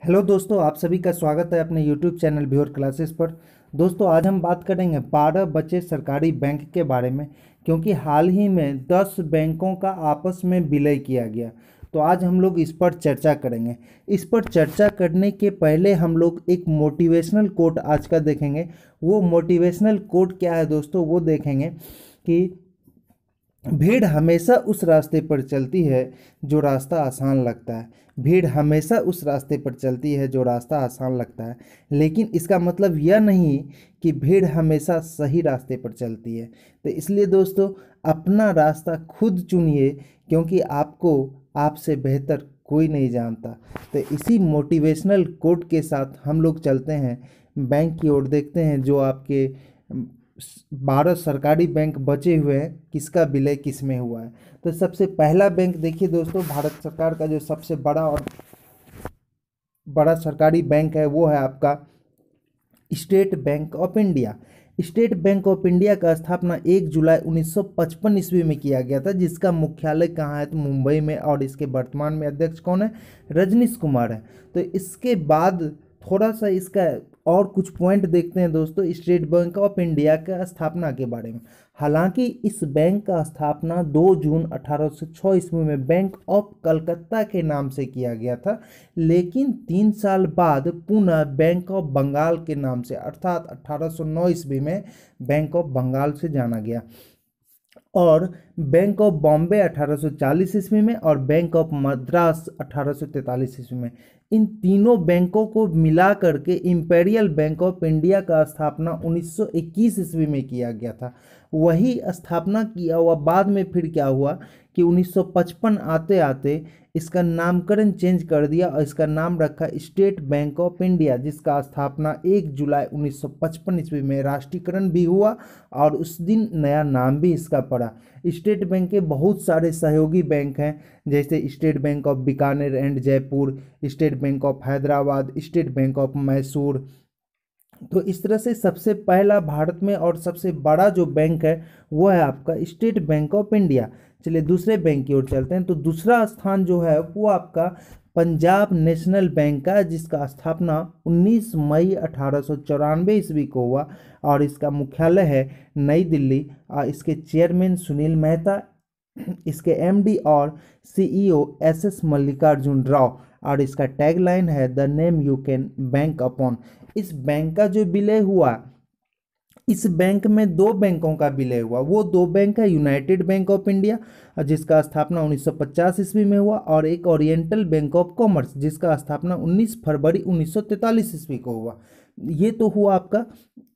Hello दोस्तों, आप सभी का स्वागत है अपने यूट्यूब चैनल व्यूअर क्लासेस पर। दोस्तों, आज हम बात करेंगे 12 बचे सरकारी बैंक के बारे में, क्योंकि हाल ही में 10 बैंकों का आपस में विलय किया गया। तो आज हम लोग इस पर चर्चा करेंगे। इस पर चर्चा करने के पहले हम लोग एक मोटिवेशनल कोट आज का देखेंगे। वो मोटिवेशनल कोट क्या है दोस्तों, वो देखेंगे कि भीड़ हमेशा उस रास्ते पर चलती है जो रास्ता आसान लगता है। भीड़ हमेशा उस रास्ते पर चलती है जो रास्ता आसान लगता है, लेकिन इसका मतलब यह नहीं कि भीड़ हमेशा सही रास्ते पर चलती है। तो इसलिए दोस्तों, अपना रास्ता खुद चुनिए, क्योंकि आपको आपसे बेहतर कोई नहीं जानता। तो इसी मोटिवेशनल कोट के साथ हम लोग चलते हैं बैंक की ओर, देखते हैं जो आपके 12 सरकारी बैंक बचे हुए हैं, किसका विलय किस में हुआ है। तो सबसे पहला बैंक देखिए दोस्तों, भारत सरकार का जो सबसे बड़ा सरकारी बैंक है वो है आपका state bank of India. State bank of India का स्थापना 1 जुलाई 1955 ईस्वी में किया गया था, जिसका मुख्यालय कहाँ है तो मुंबई में, और इसके वर्तमान में अध्यक्ष कौन है? रजनीश कुमार है। तो इसके बाद थोड़ा सा इसका और कुछ पॉइंट देखते हैं दोस्तों स्टेट बैंक ऑफ इंडिया का स्थापना के बारे में। हालांकि इस बैंक का स्थापना 2 जून 1806 ईस्वी में बैंक ऑफ कलकत्ता के नाम से किया गया था, लेकिन 3 साल बाद पुनः बैंक ऑफ बंगाल के नाम से, अर्थात 1809 ईस्वी में बैंक ऑफ बंगाल से जाना गया। और बैंक ऑफ बॉम्बे 1840 ईस्वी में और बैंक ऑफ मद्रास 1843 ईस्वी में, इन तीनों बैंकों को मिला करके इंपेरियल बैंक ऑफ इंडिया का स्थापना 1921 ईस्वी में किया गया था। वही स्थापना किया हुआ बाद में फिर क्या हुआ कि 1955 आते आते इसका नामकरण चेंज कर दिया और इसका नाम रखा स्टेट बैंक ऑफ इंडिया, जिसका स्थापना 1 जुलाई 1955 ईस्वी में राष्ट्रीयकरण भी हुआ और उस दिन नया नाम भी इसका पड़ा। स्टेट बैंक के बहुत सारे सहयोगी बैंक हैं, जैसे state bank of Bikaner and Jaipur, state bank of Hyderabad, state bank of Mysore. तो इस तरह से सबसे पहला भारत में और सबसे बड़ा जो बैंक है वो है आपका स्टेट बैंक ऑफ इंडिया। चलिए दूसरे बैंक की ओर चलते हैं। तो दूसरा स्थान जो है वो आपका पंजाब नेशनल बैंक का, जिसका स्थापना 19 मई 1894 ईस्वी को हुआ और इसका मुख्यालय है नई दिल्ली। और इसके चेयरमैन सुनील मेहता, इसके एमडी और सीईओ एसएस मल्लिकार्जुन राव, और इसका टैगलाइन है the name you can bank upon. इस बैंक का जो विलय हुआ, इस बैंक में 2 बैंकों का विलय हुआ। वो 2 बैंक है यूनाइटेड बैंक ऑफ इंडिया, जिसका स्थापना 1950 ईस्वी में हुआ, और एक ओरिएंटल बैंक ऑफ कॉमर्स, जिसका स्थापना 19 फरवरी 1943 ईस्वी को हुआ। ये तो हुआ आपका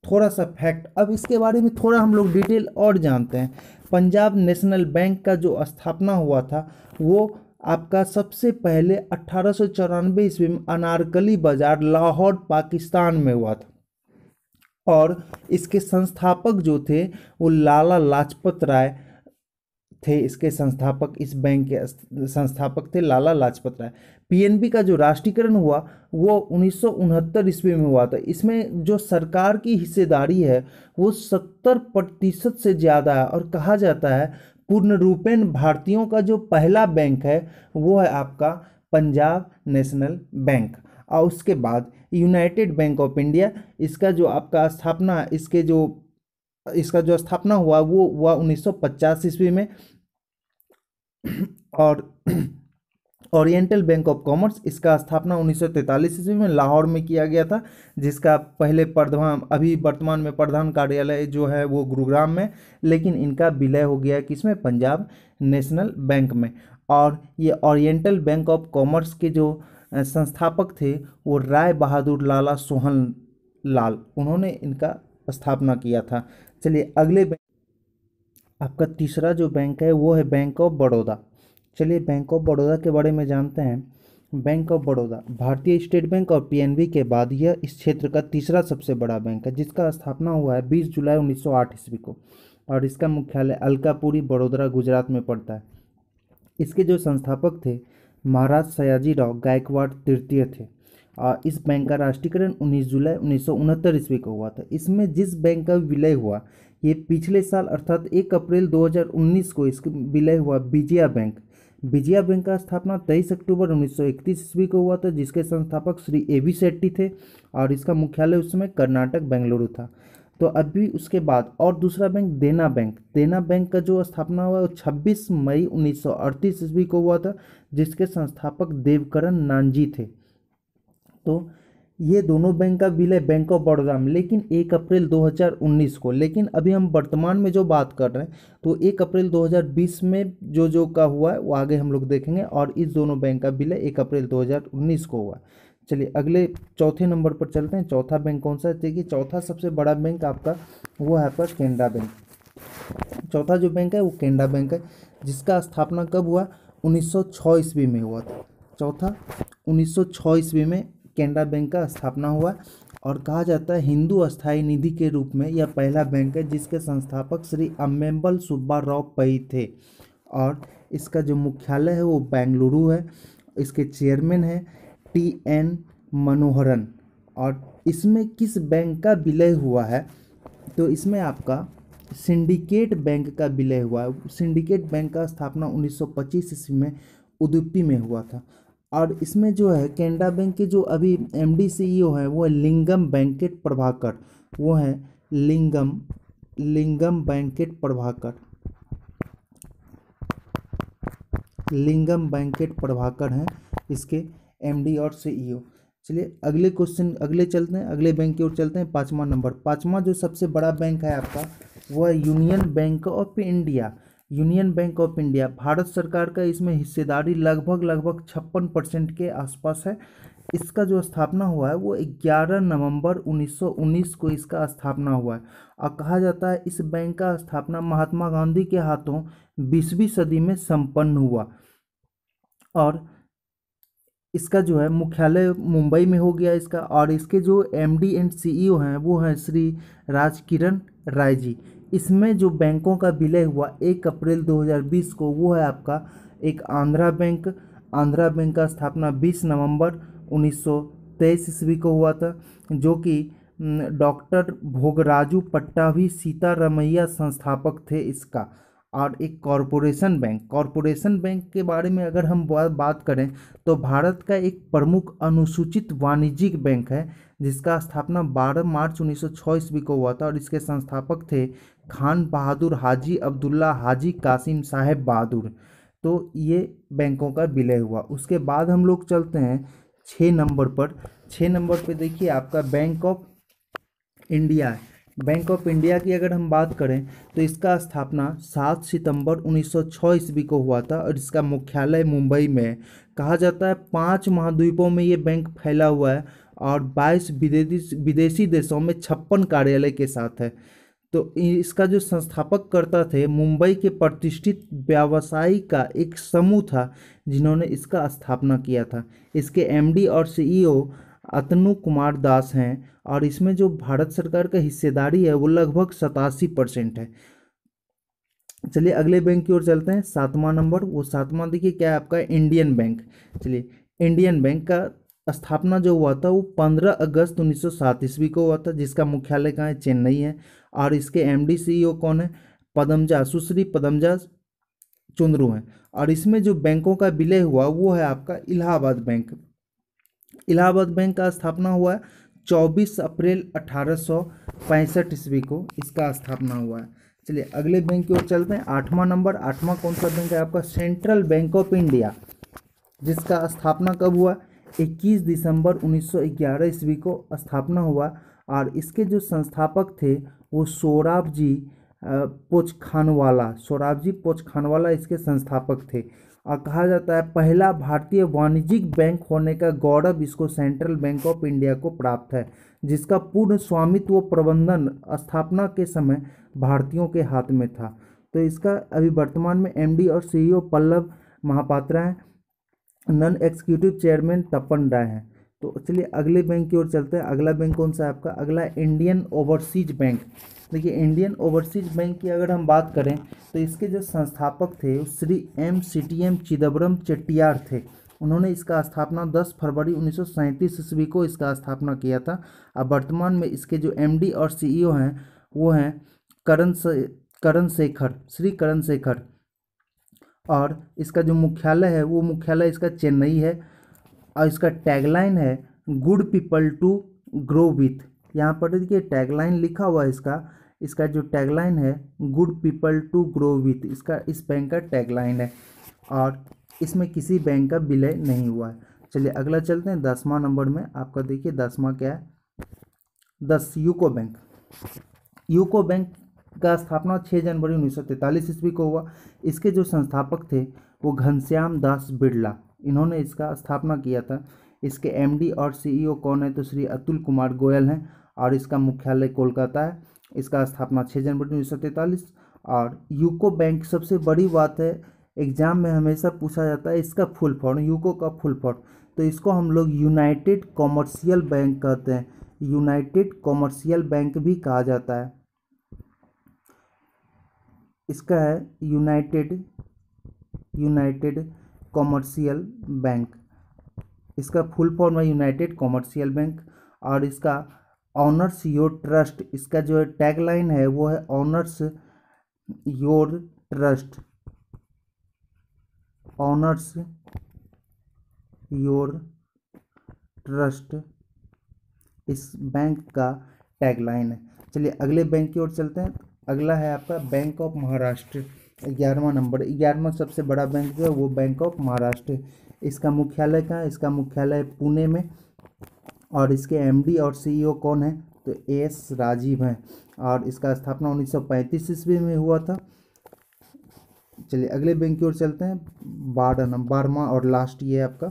थोड़ा सा फैक्ट। अब इसके बारे में थोड़ा हम लोग डिटेल और जानते हैं। पंजाब नेशनल बैंक का जो स्थापना हुआ था वो आपका सबसे पहले 1894 ईस्वी में अनारकली बाजार, लाहौर, पाकिस्तान में हुआ था। और इसके संस्थापक जो थे वो लाला लाजपत राय थे। इसके संस्थापक, इस बैंक के संस्थापक थे लाला लाजपत राय। पीएनबी का जो राष्ट्रीयकरण हुआ वो 1969 ईस्वी में हुआ था। इसमें जो सरकार की हिस्सेदारी है वो 70% से ज़्यादा है, और कहा जाता है पूर्ण रूपेण भारतीयों का जो पहला बैंक है वो है आपका पंजाब नेशनल बैंक। और उसके बाद यूनाइटेड बैंक ऑफ इंडिया, इसका जो आपका स्थापना, इसका जो स्थापना हुआ वो हुआ 1950 ईस्वी में। और ओरिएंटल बैंक ऑफ कॉमर्स, इसका स्थापना 1943 ईस्वी में लाहौर में किया गया था, जिसका पहले अभी वर्तमान में प्रधान कार्यालय जो है वो गुरुग्राम में, लेकिन इनका विलय हो गया किसमें? पंजाब नेशनल बैंक में। और ये ओरिएंटल बैंक ऑफ कॉमर्स के जो संस्थापक थे वो राय बहादुर लाला सोहन लाल, उन्होंने इनका स्थापना किया था। चलिए अगले बैंक, आपका तीसरा जो बैंक है वो है बैंक ऑफ बड़ौदा। चलिए बैंक ऑफ बड़ौदा के बारे में जानते हैं। बैंक ऑफ बड़ौदा भारतीय स्टेट बैंक और पीएनबी के बाद यह इस क्षेत्र का तीसरा सबसे बड़ा बैंक है, जिसका स्थापना हुआ है 20 जुलाई 1908 ईस्वी को, और इसका मुख्यालय अलकापुरी, बड़ौदा, गुजरात में पड़ता है। इसके जो संस्थापक थे महाराज सयाजीराव गायकवाड़ तृतीय थे। और इस बैंक का राष्ट्रीयकरण 19 जुलाई 1969 ईस्वी को हुआ था। इसमें जिस बैंक का विलय हुआ ये पिछले साल, अर्थात 1 अप्रैल 2019 को इसका विलय हुआ विजया बैंक। विजया बैंक का स्थापना 23 अक्टूबर 1931 ईस्वी को हुआ था, जिसके संस्थापक श्री A.V. शेट्टी थे और इसका मुख्यालय उस समय कर्नाटक बेंगलुरु था। तो अभी उसके बाद और दूसरा बैंक देना बैंक का जो स्थापना हुआ वो 26 मई 1938 ईस्वी को हुआ था, जिसके संस्थापक देवकरण नानजी थे। तो ये दोनों बैंक का विलय बैंक ऑफ बड़ौदा में लेकिन 1 अप्रैल 2019 को, लेकिन अभी हम वर्तमान में जो बात कर रहे हैं तो 1 अप्रैल 2020 में जो का हुआ है वो आगे हम लोग देखेंगे, और इस दोनों बैंक का विलय 1 अप्रैल 2019 को हुआ। चलिए अगले चौथे नंबर पर चलते हैं। चौथा बैंक कौन सा है? देखिए चौथा सबसे बड़ा बैंक आपका वो है आपका केनरा बैंक। चौथा जो बैंक है वो केनरा बैंक है, जिसका स्थापना कब हुआ? 1906 ईस्वी में हुआ था। चौथा 1906 ईस्वी में केनरा बैंक का स्थापना हुआ, और कहा जाता है हिंदू अस्थायी निधि के रूप में यह पहला बैंक है जिसके संस्थापक श्री अम्मेम्बल सुब्बा राव पई थे, और इसका जो मुख्यालय है वो बेंगलुरु है। इसके चेयरमैन है T.N. मनोहरन। और इसमें किस बैंक का विलय हुआ है? तो इसमें आपका सिंडिकेट बैंक का विलय हुआ है। सिंडिकेट बैंक का स्थापना 1925 ईस्वी में उडुपी में हुआ था, और इसमें जो है केनरा बैंक के जो अभी MD CEO है वो है लिंगम वेंकट प्रभाकर। वो है लिंगम वेंकट प्रभाकर। लिंगम वेंकट प्रभाकर हैं इसके MD और CEO। चलिए अगले क्वेश्चन चलते हैं, अगले बैंक की ओर चलते हैं। पाँचवा नंबर, पाँचवा जो सबसे बड़ा बैंक है आपका वो है union bank of India. Union bank of India, Bharat सरकार का इसमें हिस्सेदारी लगभग 56% के आसपास है। इसका जो स्थापना हुआ है वो 11 नवंबर 1919 को इसका स्थापना हुआ है, और कहा जाता है इस बैंक का स्थापना महात्मा गांधी के हाथों 20वीं सदी में संपन्न हुआ, और इसका जो है मुख्यालय मुंबई में हो गया इसका। और इसके जो MD एंड CEO हैं वो हैं श्री राजकिरण राय जी। इसमें जो बैंकों का विलय हुआ 1 अप्रैल 2020 को वो है आपका एक आंध्रा बैंक। आंध्रा बैंक का स्थापना 20 नवंबर 1923 ईस्वी को हुआ था, जो कि डॉक्टर भोगराजू पट्टाभी सीतारमैया संस्थापक थे इसका। और एक कॉरपोरेशन बैंक के बारे में अगर हम बात करें तो भारत का एक प्रमुख अनुसूचित वाणिज्यिक बैंक है, जिसका स्थापना 12 मार्च 1906 ईस्वी को हुआ था, और इसके संस्थापक थे खान बहादुर हाजी अब्दुल्ला हाजी कासिम साहेब बहादुर। तो ये बैंकों का विलय हुआ। उसके बाद हम लोग चलते हैं 6 नंबर पर। 6 नंबर पर देखिए आपका बैंक ऑफ इंडिया है। बैंक ऑफ इंडिया की अगर हम बात करें तो इसका स्थापना 7 सितंबर 1906 ईस्वी को हुआ था, और इसका मुख्यालय मुंबई में है। कहा जाता है 5 महाद्वीपों में ये बैंक फैला हुआ है, और 22 विदेशी देशों में 56 कार्यालय के साथ है। तो इसका जो संस्थापक कर्ता थे मुंबई के प्रतिष्ठित व्यवसायी का एक समूह था जिन्होंने इसका स्थापना किया था। इसके MD और CEO अतनु कुमार दास हैं, और इसमें जो भारत सरकार का हिस्सेदारी है वो लगभग 87% है। चलिए अगले बैंक की ओर चलते हैं। 7वां नंबर, वो 7वां देखिए क्या है आपका इंडियन बैंक। चलिए इंडियन बैंक का स्थापना जो हुआ था वो 15 अगस्त 1907 ईस्वी को हुआ था, जिसका मुख्यालय कहाँ है? चेन्नई है। और इसके MD CEO कौन है? सुश्री पदमजा चुंद्रू हैं। और इसमें जो बैंकों का विलय हुआ वो है आपका इलाहाबाद बैंक। इलाहाबाद बैंक का स्थापना हुआ है 24 अप्रैल 1865 ईस्वी को इसका स्थापना हुआ है। चलिए अगले बैंक की ओर चलते हैं। 8वां नंबर, 8वां कौन सा बैंक है आपका? सेंट्रल बैंक ऑफ इंडिया, जिसका स्थापना कब हुआ? 21 दिसंबर 1911 ईस्वी को स्थापना हुआ, और इसके जो संस्थापक थे वो सोराबजी पोचखानवाला इसके संस्थापक थे। और कहा जाता है पहला भारतीय वाणिज्यिक बैंक होने का गौरव इसको सेंट्रल बैंक ऑफ इंडिया को प्राप्त है, जिसका पूर्ण स्वामित्व व प्रबंधन स्थापना के समय भारतीयों के हाथ में था। तो इसका अभी वर्तमान में MD और CEO पल्लव महापात्रा हैं, नॉन एग्जीक्यूटिव चेयरमैन तपन राय हैं। तो चलिए अगले बैंक की ओर चलते हैं। अगला बैंक कौन सा है आपका? अगला इंडियन ओवरसीज बैंक। देखिए इंडियन ओवरसीज बैंक की अगर हम बात करें तो इसके जो संस्थापक थे श्री CTM चिदम्बरम चेट्टियार थे। उन्होंने इसका स्थापना 10 फरवरी 1937 ईस्वी को इसका स्थापना किया था। अब वर्तमान में इसके जो MD और CEO हैं वो हैं करण शेखर। और इसका जो मुख्यालय है वो मुख्यालय इसका चेन्नई है। और इसका टैगलाइन है good people to grow with. यहाँ पर देखिए टैगलाइन लिखा हुआ है इसका। इसका जो टैगलाइन है good people to grow with, इसका इस बैंक का टैगलाइन है। और इसमें किसी बैंक का विलय नहीं हुआ है। चलिए अगला चलते हैं 10वां नंबर में। आपका देखिए 10वां क्या है, 10 यूको बैंक। यूको बैंक का स्थापना 6 जनवरी 1943 ईस्वी को हुआ। इसके जो संस्थापक थे वो घनश्याम दास बिरला, इन्होंने इसका स्थापना किया था। इसके एमडी और सीईओ कौन है, तो श्री अतुल कुमार गोयल हैं। और इसका मुख्यालय कोलकाता है। इसका स्थापना 6 जनवरी 1943। और यूको बैंक, सबसे बड़ी बात है एग्जाम में हमेशा पूछा जाता है इसका फुल फॉर्म, यूको का फुल फॉर्म, तो इसको हम लोग यूनाइटेड कॉमर्शियल बैंक कहते हैं। यूनाइटेड कॉमर्शियल बैंक भी कहा जाता है। इसका है यूनाइटेड कॉमर्शियल बैंक, इसका फुल फॉर्म है यूनाइटेड कॉमर्शियल बैंक। और इसका ऑनर्स योर ट्रस्ट, इसका जो टैगलाइन है वो है honours your trust, honours your trust इस बैंक का टैगलाइन है। चलिए अगले बैंक की ओर चलते हैं। अगला है आपका बैंक ऑफ महाराष्ट्र, 11वां नंबर। 11वां सबसे बड़ा बैंक जो है वो बैंक ऑफ महाराष्ट्र। इसका मुख्यालय कहाँ है, इसका मुख्यालय पुणे में। और इसके एमडी और सीईओ कौन है, तो एस राजीव हैं। और इसका स्थापना 1935 ईस्वी में हुआ था। चलिए अगले बैंक की ओर चलते हैं। 12वां और लास्ट ये आपका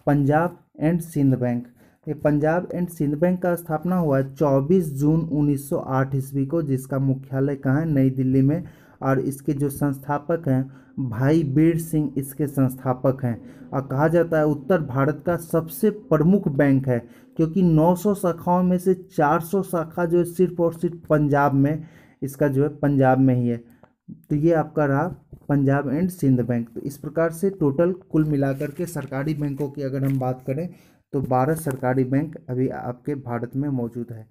पंजाब एंड सिंध बैंक। ये पंजाब एंड सिंध बैंक का स्थापना हुआ है 24 जून 1908 ईस्वी को, जिसका मुख्यालय कहाँ है, नई दिल्ली में। और इसके जो संस्थापक हैं भाई बीर सिंह इसके संस्थापक हैं। और कहा जाता है उत्तर भारत का सबसे प्रमुख बैंक है, क्योंकि 900 शाखाओं में से 400 शाखा जो है सिर्फ और सिर्फ पंजाब में, इसका जो है पंजाब में ही है। तो ये आपका रहा पंजाब एंड सिंध बैंक। तो इस प्रकार से टोटल कुल मिलाकर के सरकारी बैंकों की अगर हम बात करें तो 12 सरकारी बैंक अभी आपके भारत में मौजूद है।